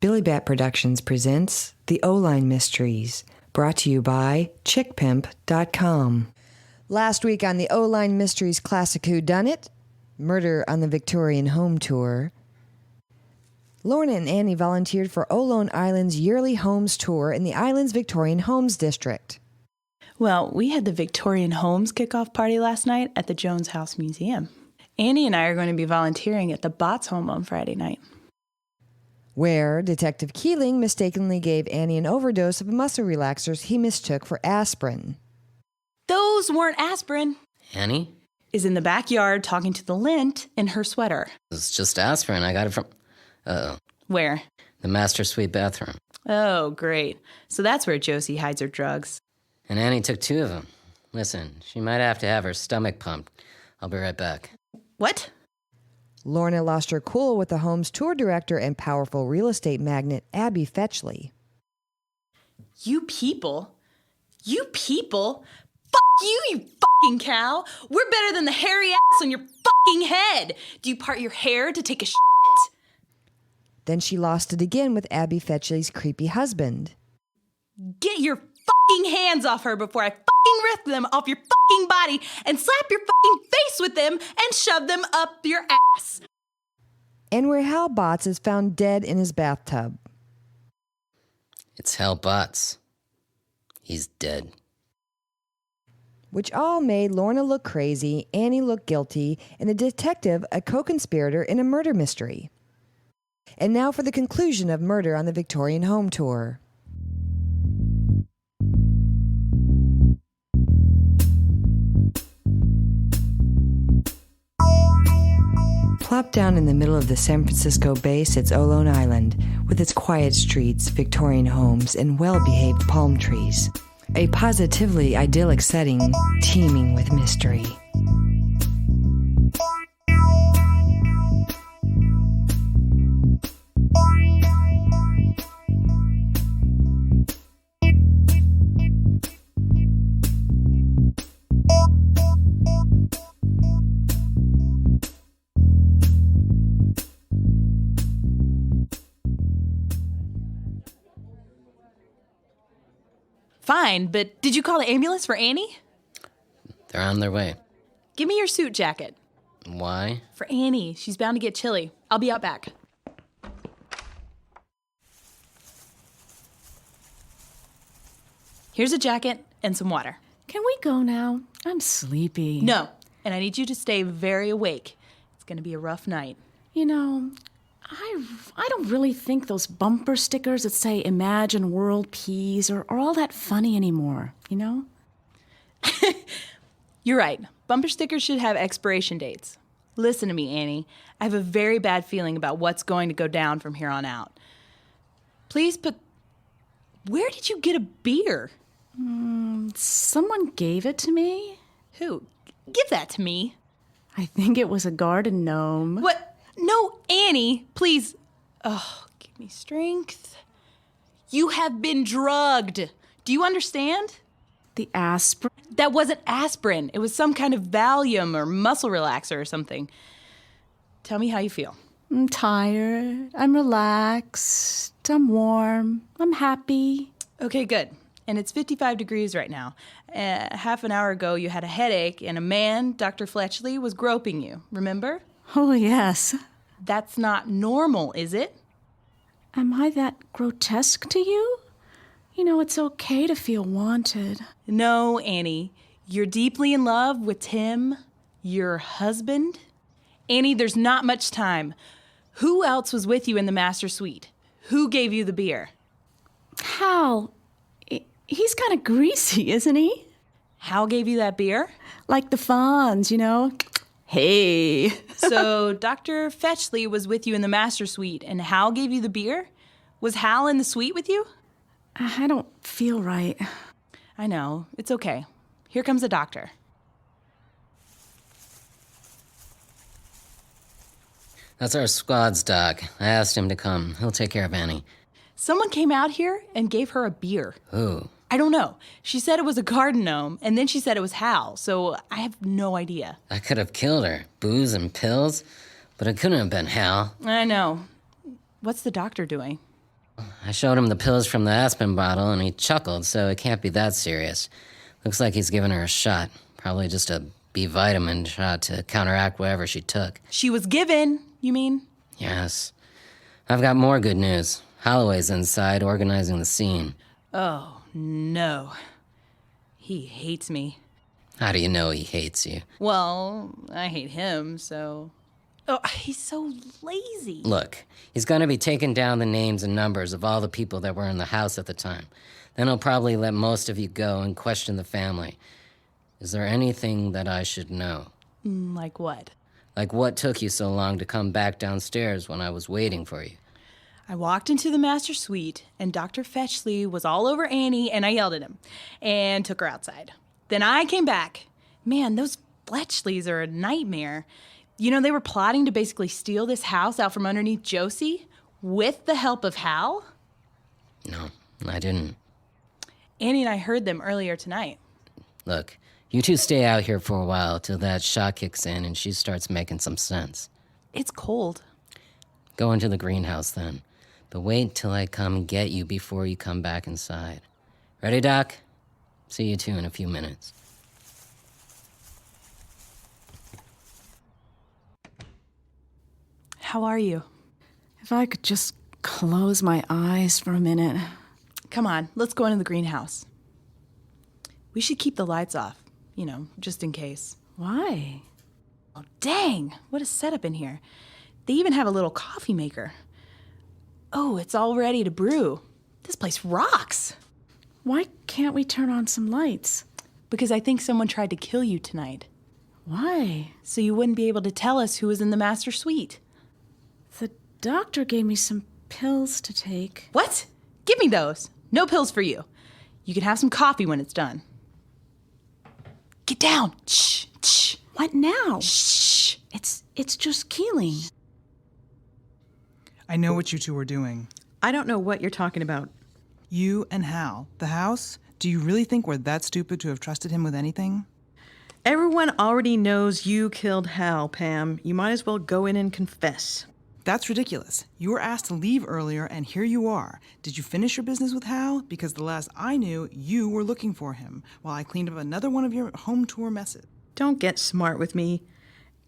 Billibatt Productions presents The Line Mysteries, brought to you by chickpimp.com. Last week on the Line Mysteries Classic Whodunit, Murder on the Victorian Home Tour, Lorna and Annie volunteered for Olone Island's yearly homes tour in the island's Victorian Homes District. Well, we had the Victorian Homes kickoff party last night at the Jones House Museum. Annie and I are going to be volunteering at the Bott's home on Friday night, where Detective Keeling mistakenly gave Annie an overdose of muscle relaxers he mistook for aspirin. Those weren't aspirin. Annie? Is in the backyard talking to the lint in her sweater. It's just aspirin. I got it from... Where? The master suite bathroom. Oh, great. So that's where Josie hides her drugs. And Annie took 2 of them. Listen, she might have to have her stomach pumped. I'll be right back. What? Lorna lost her cool with the home's tour director and powerful real estate magnate, Abby Fetchley. You people? Fuck you, you fucking cow! We're better than the hairy ass on your fucking head! Do you part your hair to take a shit? Then she lost it again with Abby Fetchley's creepy husband. Get your fucking hands off her before I fucking rip them off your fucking body and slap your fucking face with them and shove them up your ass. And where Hal Botts is found dead in his bathtub. It's Hal Botts. He's dead. Which all made Lorna look crazy, Annie look guilty, and the detective a co-conspirator in a murder mystery. And now for the conclusion of Murder on the Victorian Home Tour. Plopped down in the middle of the San Francisco Bay sits Olone Island, with its quiet streets, Victorian homes, and well-behaved palm trees. A positively idyllic setting teeming with mystery. Fine, but did you call the ambulance for Annie? They're on their way. Give me your suit jacket. Why? For Annie. She's bound to get chilly. I'll be out back. Here's a jacket and some water. Can we go now? I'm sleepy. No, and I need you to stay very awake. It's going to be a rough night. You know, I don't really think those bumper stickers that say Imagine World Peace are all that funny anymore, you know? You're right. Bumper stickers should have expiration dates. Listen to me, Annie. I have a very bad feeling about what's going to go down from here on out. Please where did you get a beer? Someone gave it to me. Who? Give that to me. I think it was a garden gnome. What? No, Annie, please. Oh, give me strength. You have been drugged. Do you understand? The aspirin? That wasn't aspirin. It was some kind of Valium or muscle relaxer or something. Tell me how you feel. I'm tired. I'm relaxed. I'm warm. I'm happy. Okay, good. And it's 55 degrees right now. Half an hour ago, you had a headache, and a man, Dr. Fletchley, was groping you. Remember? Oh, yes. That's not normal, is it? Am I that grotesque to you? You know, it's okay to feel wanted. No, Annie. You're deeply in love with Tim, your husband. Annie, there's not much time. Who else was with you in the master suite? Who gave you the beer? Hal, he's kind of greasy, isn't he? Hal gave you that beer? Like the Fonz, you know? Hey. So Dr. Fetchley was with you in the master suite, and Hal gave you the beer? Was Hal in the suite with you? I don't feel right. I know. It's okay. Here comes the doctor. That's our squad's doc. I asked him to come. He'll take care of Annie. Someone came out here and gave her a beer. Who? I don't know. She said it was a garden gnome, and then she said it was Hal, so I have no idea. I could have killed her. Booze and pills. But it couldn't have been Hal. I know. What's the doctor doing? I showed him the pills from the aspirin bottle, and he chuckled, so it can't be that serious. Looks like he's given her a shot. Probably just a B vitamin shot to counteract whatever she took. She was given, you mean? Yes. I've got more good news. Holloway's inside, organizing the scene. Oh, no. He hates me. How do you know he hates you? Well, I hate him, so... Oh, he's so lazy. Look, he's gonna be taking down the names and numbers of all the people that were in the house at the time. Then he'll probably let most of you go and question the family. Is there anything that I should know? Like what? Like what took you so long to come back downstairs when I was waiting for you? I walked into the master suite, and Dr. Fetchley was all over Annie, and I yelled at him and took her outside. Then I came back. Man, those Fletchleys are a nightmare. You know, they were plotting to basically steal this house out from underneath Josie with the help of Hal. No, I didn't. Annie and I heard them earlier tonight. Look, you two stay out here for a while till that shot kicks in and she starts making some sense. It's cold. Go into the greenhouse then. But wait till I come get you before you come back inside. Ready, Doc? See you two in a few minutes. How are you? If I could just close my eyes for a minute. Come on, let's go into the greenhouse. We should keep the lights off, you know, just in case. Why? Oh, dang, what a setup in here. They even have a little coffee maker. Oh, it's all ready to brew. This place rocks. Why can't we turn on some lights? Because I think someone tried to kill you tonight. Why? So you wouldn't be able to tell us who was in the master suite. The doctor gave me some pills to take. What? Give me those. No pills for you. You can have some coffee when it's done. Get down. Shh, shh. What now? Shh. It's just Keeling. I know what you two are doing. I don't know what you're talking about. You and Hal. The house? Do you really think we're that stupid to have trusted him with anything? Everyone already knows you killed Hal, Pam. You might as well go in and confess. That's ridiculous. You were asked to leave earlier, and here you are. Did you finish your business with Hal? Because the last I knew, you were looking for him, while I cleaned up another one of your home tour messes. Don't get smart with me.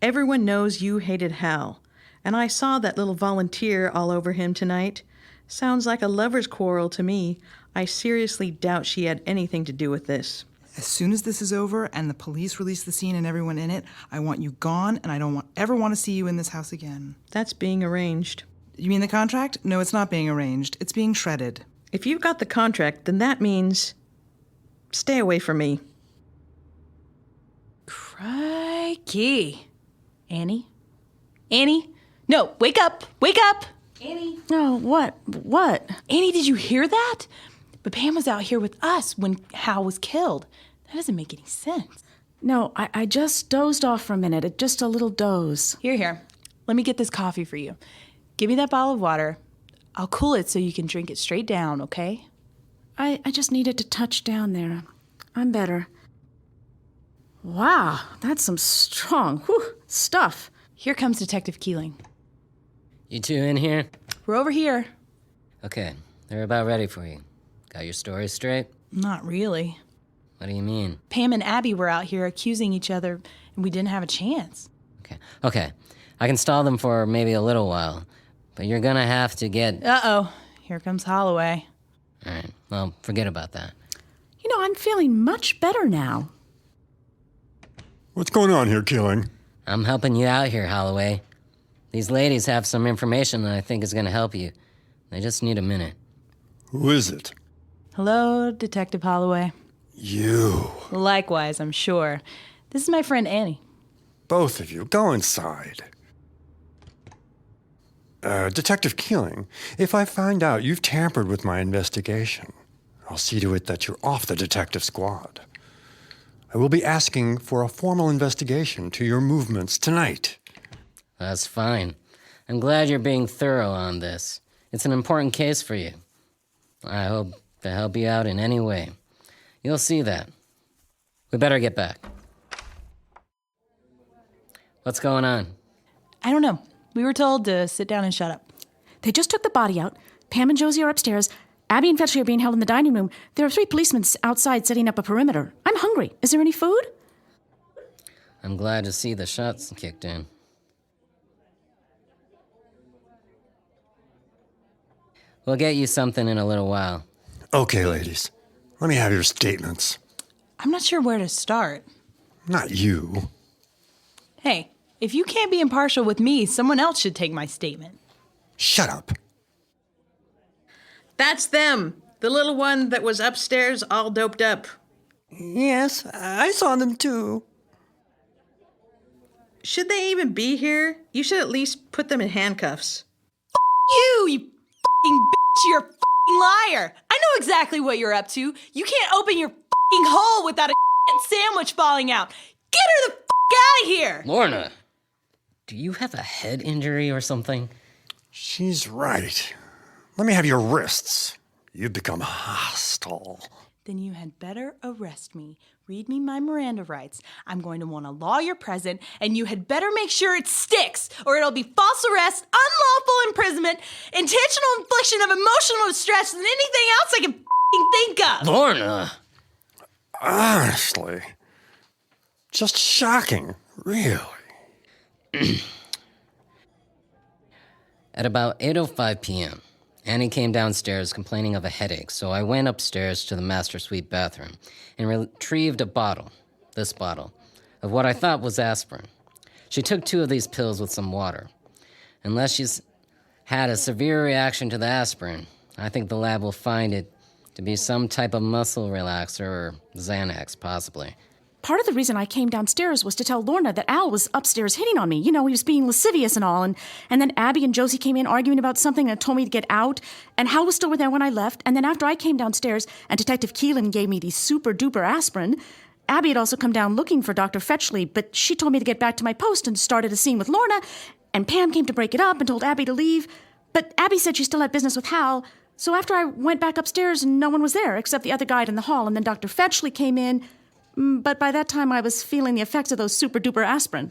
Everyone knows you hated Hal. And I saw that little volunteer all over him tonight. Sounds like a lover's quarrel to me. I seriously doubt she had anything to do with this. As soon as this is over and the police release the scene and everyone in it, I want you gone, and I don't ever want to see you in this house again. That's being arranged. You mean the contract? No, it's not being arranged. It's being shredded. If you've got the contract, then that means stay away from me. Crikey. Annie? Annie? No, wake up! Wake up! Annie? No, what? Annie, did you hear that? But Pam was out here with us when Hal was killed. That doesn't make any sense. No, I just dozed off for a minute. Just a little doze. Here. Let me get this coffee for you. Give me that bottle of water. I'll cool it so you can drink it straight down, okay? I just needed to touch down there. I'm better. Wow, that's some strong stuff. Here comes Detective Keeling. You two in here? We're over here. Okay, they're about ready for you. Got your story straight? Not really. What do you mean? Pam and Abby were out here accusing each other, and we didn't have a chance. Okay. I can stall them for maybe a little while, but you're gonna have to get... Uh-oh. Here comes Holloway. All right, well, forget about that. You know, I'm feeling much better now. What's going on here, Keeling? I'm helping you out here, Holloway. These ladies have some information that I think is gonna help you. They just need a minute. Who is it? Hello, Detective Holloway. You. Likewise, I'm sure. This is my friend Annie. Both of you, go inside. Detective Keeling, if I find out you've tampered with my investigation, I'll see to it that you're off the detective squad. I will be asking for a formal investigation to your movements tonight. That's fine. I'm glad you're being thorough on this. It's an important case for you. I hope to help you out in any way. You'll see that. We better get back. What's going on? I don't know. We were told to sit down and shut up. They just took the body out, Pam and Josie are upstairs. Abby and Fetchley are being held in the dining room. There are 3 policemen outside setting up a perimeter. I'm hungry. Is there any food? I'm glad to see the shots kicked in. We'll get you something in a little while. Okay, ladies. Let me have your statements. I'm not sure where to start. Not you. Hey, if you can't be impartial with me, someone else should take my statement. Shut up. That's them. The little one that was upstairs all doped up. Yes, I saw them too. Should they even be here? You should at least put them in handcuffs. You fucking bitch, you're a fucking liar. I know exactly what you're up to. You can't open your fucking hole without a sandwich falling out. Get her the fuck out of here. Lorna, do you have a head injury or something? She's right. Let me have your wrists. You've become hostile. Then you had better arrest me. Read me my Miranda rights. I'm going to want a lawyer present, and you had better make sure it sticks, or it'll be false arrest, unlawful imprisonment, intentional infliction of emotional distress, and anything else I can think of. Lorna! Honestly. Just shocking, really. At about 8:05 p.m., Annie came downstairs complaining of a headache, so I went upstairs to the master suite bathroom and retrieved a bottle, this bottle, of what I thought was aspirin. She took 2 of these pills with some water. Unless she's had a severe reaction to the aspirin, I think the lab will find it to be some type of muscle relaxer or Xanax, possibly. Part of the reason I came downstairs was to tell Lorna that Al was upstairs hitting on me. You know, he was being lascivious and all. And then Abby and Josie came in arguing about something and told me to get out. And Hal was still there when I left. And then after I came downstairs and Detective Keeling gave me the super-duper aspirin, Abby had also come down looking for Dr. Fetchley, but she told me to get back to my post and started a scene with Lorna. And Pam came to break it up and told Abby to leave. But Abby said she still had business with Hal. So after I went back upstairs, no one was there except the other guide in the hall. And then Dr. Fetchley came in. But by that time, I was feeling the effects of those super-duper aspirin.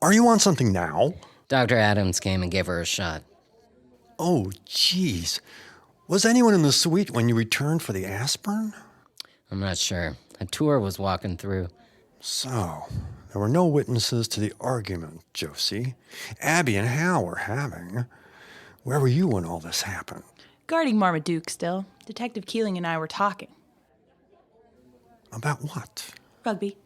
Are you on something now? Dr. Adams came and gave her a shot. Oh, jeez. Was anyone in the suite when you returned for the aspirin? I'm not sure. A tour was walking through. So, there were no witnesses to the argument, Josie. Abby and Hal were having. Where were you when all this happened? Guarding Marmaduke still. Detective Keeling and I were talking. About what? Rugby.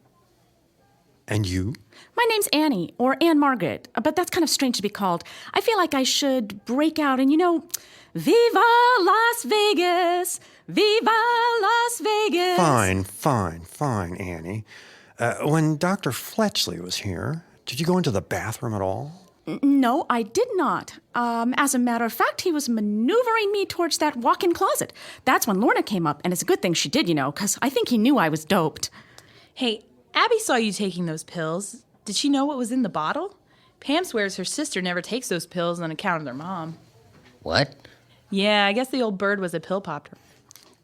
And you? My name's Annie, or Ann Margaret, but that's kind of strange to be called. I feel like I should break out and, Viva Las Vegas! Viva Las Vegas! Fine, Annie. When Dr. Fletchley was here, did you go into the bathroom at all? No, I did not. As a matter of fact, he was maneuvering me towards that walk-in closet. That's when Lorna came up, and it's a good thing she did, because I think he knew I was doped. Hey, Abby saw you taking those pills. Did she know what was in the bottle? Pam swears her sister never takes those pills on account of their mom. What? Yeah, I guess the old bird was a pill popper.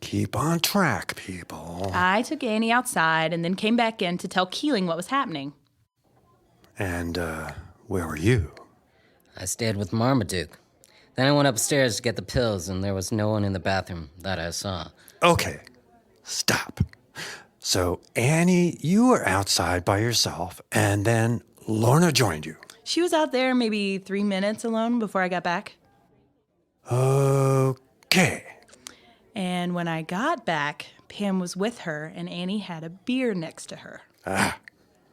Keep on track, people. I took Annie outside and then came back in to tell Keeling what was happening. And, where were you? I stayed with Marmaduke. Then I went upstairs to get the pills, and there was no one in the bathroom that I saw. Okay, stop. So, Annie, you were outside by yourself, and then Lorna joined you. She was out there maybe 3 minutes alone before I got back. Okay. And when I got back, Pam was with her, and Annie had a beer next to her.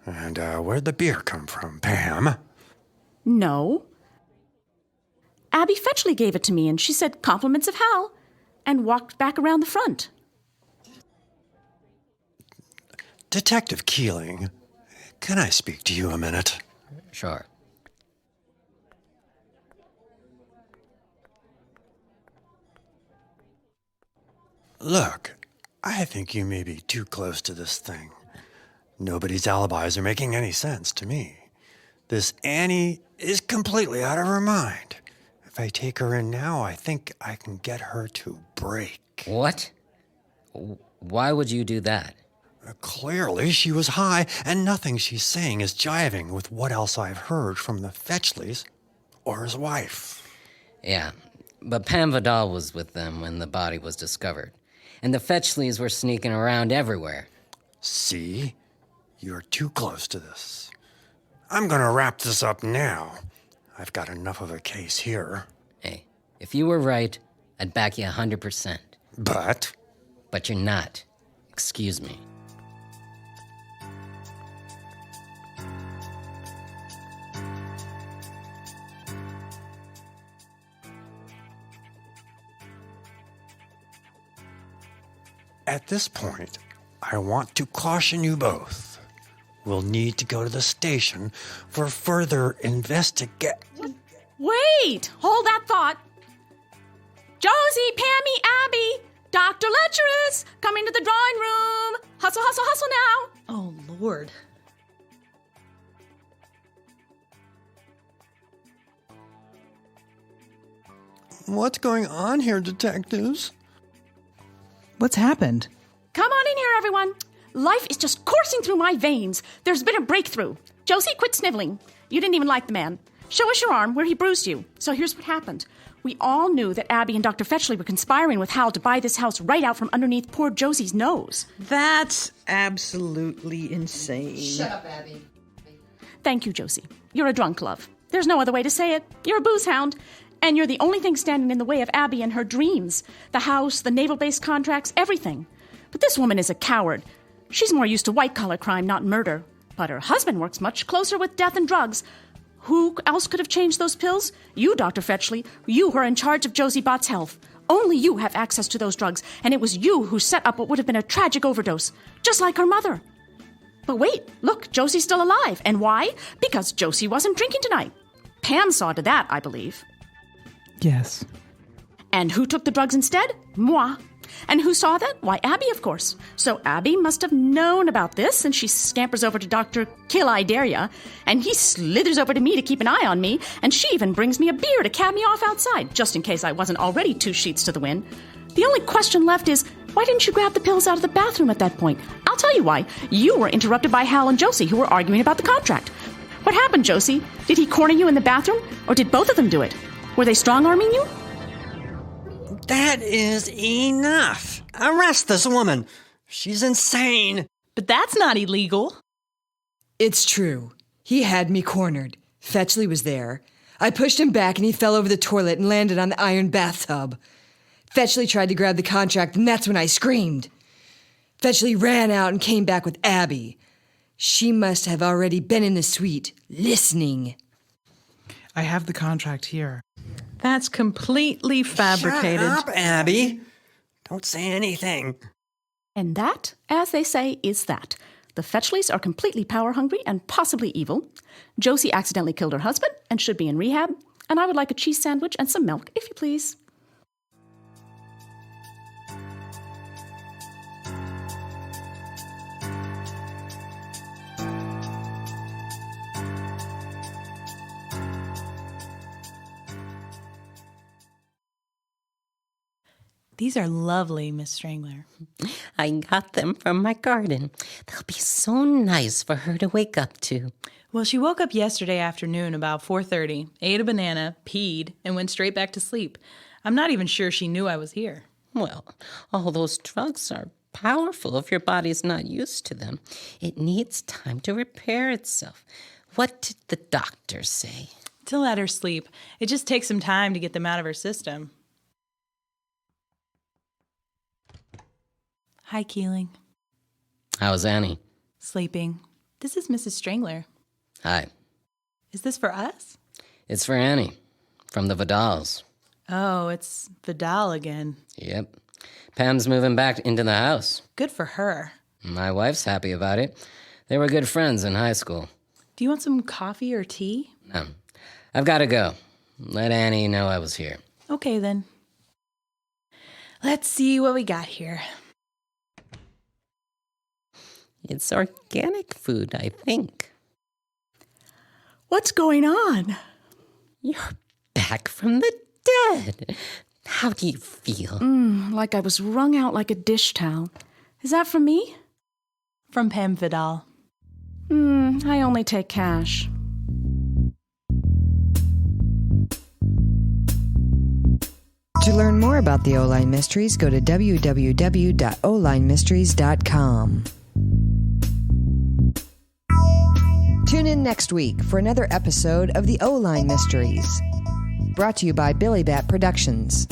And where'd the beer come from, Pam? No. Abby Fetchley gave it to me, and she said compliments of Hal, and walked back around the front. Detective Keeling, can I speak to you a minute? Sure. Look, I think you may be too close to this thing. Nobody's alibis are making any sense to me. This Annie is completely out of her mind. If I take her in now, I think I can get her to break. What? Why would you do that? Clearly, she was high, and nothing she's saying is jiving with what else I've heard from the Fetchleys or his wife. Yeah, But Pam Vidal was with them when the body was discovered. And the Fetchleys were sneaking around everywhere. See? You're too close to this. I'm gonna wrap this up now. I've got enough of a case here. Hey, if you were right, I'd back you 100%. But? But you're not. Excuse me. At this point, I want to caution you both. We'll need to go to the station for further Wait! Hold that thought. Josie, Pammy, Abby, Dr. Letcherus, come into the drawing room. Hustle, hustle, hustle now. Oh, Lord. What's going on here, detectives? What's happened? Come on in here, everyone. Life is just coursing through my veins. There's been a breakthrough. Josie, quit sniveling. You didn't even like the man. Show us your arm where he bruised you. So here's what happened. We all knew that Abby and Dr. Fetchley were conspiring with Hal to buy this house right out from underneath poor Josie's nose. That's absolutely insane. Shut up, Abby. Thank you, Josie. You're a drunk, love. There's no other way to say it. You're a booze hound. And you're the only thing standing in the way of Abby and her dreams. The house, the naval base contracts, everything. But this woman is a coward. She's more used to white-collar crime, not murder. But her husband works much closer with death and drugs. Who else could have changed those pills? You, Dr. Fetchley. You who are in charge of Josie Bott's health. Only you have access to those drugs, and it was you who set up what would have been a tragic overdose, just like her mother. But wait, look, Josie's still alive. And why? Because Josie wasn't drinking tonight. Pam saw to that, I believe. Yes. And who took the drugs instead? Moi. And who saw that? Why, Abby, of course. So Abby must have known about this, and she scampers over to Dr. Kill-I-Dare-Ya, and he slithers over to me to keep an eye on me, and she even brings me a beer to cab me off outside, just in case I wasn't already 2 sheets to the wind. The only question left is, why didn't you grab the pills out of the bathroom at that point? I'll tell you why. You were interrupted by Hal and Josie, who were arguing about the contract. What happened, Josie? Did he corner you in the bathroom, or did both of them do it? Were they strong-arming you? That is enough. Arrest this woman. She's insane. But that's not illegal. It's true. He had me cornered. Fetchley was there. I pushed him back and he fell over the toilet and landed on the iron bathtub. Fetchley tried to grab the contract and that's when I screamed. Fetchley ran out and came back with Abby. She must have already been in the suite, listening. I have the contract here. That's completely fabricated. Shut up, Abby. Don't say anything. And that, as they say, is that. The Fetchleys are completely power-hungry and possibly evil. Josie accidentally killed her husband and should be in rehab. And I would like a cheese sandwich and some milk, if you please. These are lovely, Miss Strangler. I got them from my garden. They'll be so nice for her to wake up to. Well, she woke up yesterday afternoon about 4:30, ate a banana, peed, and went straight back to sleep. I'm not even sure she knew I was here. Well, all those drugs are powerful if your body's not used to them. It needs time to repair itself. What did the doctor say? To let her sleep. It just takes some time to get them out of her system. Hi, Keeling. How's Annie? Sleeping. This is Mrs. Strangler. Hi. Is this for us? It's for Annie, from the Vidals. Oh, it's Vidal again. Yep. Pam's moving back into the house. Good for her. My wife's happy about it. They were good friends in high school. Do you want some coffee or tea? No. I've got to go. Let Annie know I was here. Okay, then. Let's see what we got here. It's organic food, I think. What's going on? You're back from the dead. How do you feel? Like I was wrung out like a dish towel. Is that from me? From Pam Vidal. I only take cash. To learn more about the O-Line Mysteries, go to www.olinemysteries.com. Tune in next week for another episode of the O-Line Mysteries, brought to you by Billibatt Productions.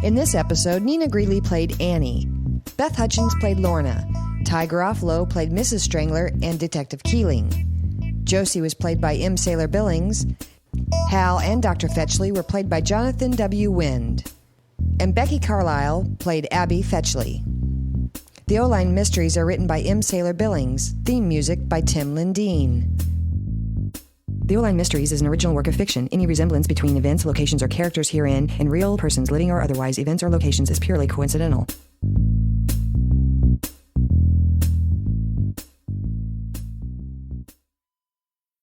In this episode, Nina Greeley played Annie, Beth Hutchins played Lorna, Ty Garofalo played Mrs. Strangler and Detective Keeling, Josie was played by M. Sailor Billings, Hal and Dr. Fetchley were played by Jonathan W. Wind, and Becky Carlisle played Abby Fetchley. The O-Line Mysteries are written by M. Sailor Billings, theme music by Tim Lindeen. The O-Line Mysteries is an original work of fiction. Any resemblance between events, locations, or characters herein and real persons, living or otherwise, events or locations is purely coincidental.